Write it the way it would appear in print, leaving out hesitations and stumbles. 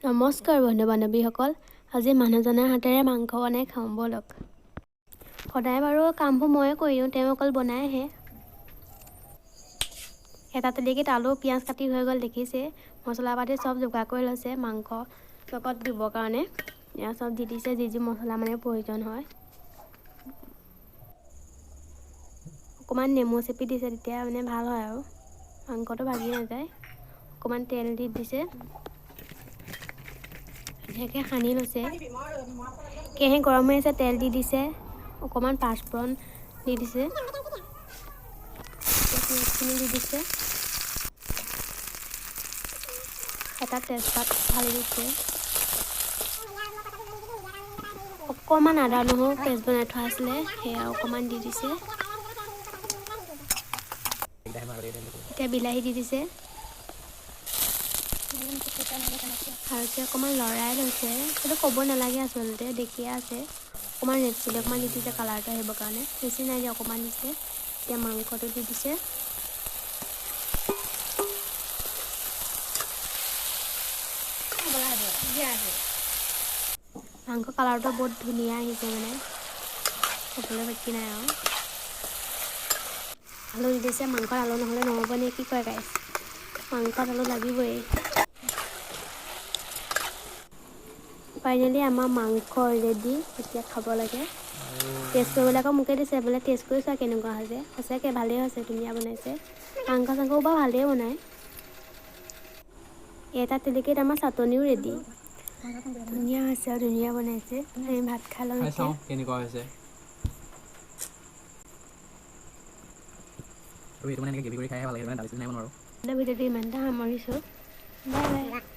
নমস্কাৰ বন্ধু বান্ধৱীসকল, আজি মানুহজনৰ হাতেৰে মাংস বনাই খাওঁ ব'লক। সদায় বাৰু কামবোৰ ময়ে কৰি দিওঁ, তেওঁ অকল বনাই আহে। এটা তেলেকিত আলু পিঁয়াজ কাটি হৈ গ'ল দেখিছে। মছলা পাতি চব যোগাৰ কৰি লৈছে মাংস লগত দিবৰ কাৰণে। এয়া চব দি দিছে, যি মছলা মানে প্ৰয়োজন হয়। অকণমান নেমু চেপি দিছে, তেতিয়া মানে ভাল হয় আৰু মাংসটো ভাগি নাযায়। অকণমান তেল দি দিছে, ধুনীয়াকৈ সানি লৈছে। কেৰাহী গৰম হৈ আছে, তেল দি দিছে, অকণমান পাঁচফোৰণ দি দিছে, পিঁয়াজখিনি দি দিছে, এটা তেজপাত ঢালি দিছে, অকণমান আদা নহৰু পেষ্ট বনাই থোৱা আছিলে সেয়া অকণমান দি দিছে। এতিয়া বিলাহী দি দিছে আৰু এতিয়া অকণমান লৰাই লৈছে। সেইটো ক'ব নালাগে আচলতে, দেখিয়ে আছে। অকণমান ৰেড চিলি অকণমান দি দিছে কালাৰটো আহিবৰ কাৰণে, বেছি নাই দিয়া, অকণমান দিছে। এতিয়া মাংসটো দি দিছে, মাংস কালাৰটো বহুত ধুনীয়া আহিছে, মানে ক'বলৈ বাকী নাই আৰু। আলু দি দিছে, মাংসত আলু নহ'লে নহ'ব নে কি কয় গাইছ, মাংসত আলু লাগিবই। ফাইনেলি আমাৰ মাংস ৰেডি, এতিয়া খাব লাগে। টেষ্ট কৰিবলৈ আকৌ মোকে দিছে, বোলে টেষ্ট কৰি চোৱা কেনেকুৱা হৈছে। সঁচাকৈ ভালেই হৈছে, ধুনীয়া বনাইছে। মাংস চাংসও বাৰু ভালেই বনায়। এটা তেলেকিত আমাৰ চাটনিও ৰেডি, ধুনীয়া হৈছে আৰু ধুনীয়া বনাইছে। আমি ভাত খাই লওঁ এতিয়া। কেনেকুৱা হৈছে আৰু এইটো মানে এনেকৈ গ্ৰেভি কৰি খাই ভাল লাগে, মানে দালি চালি নাই বনোৱা আৰু। ভিডিঅ'টো ইমানতে সামৰিছোঁ, বাই বাই।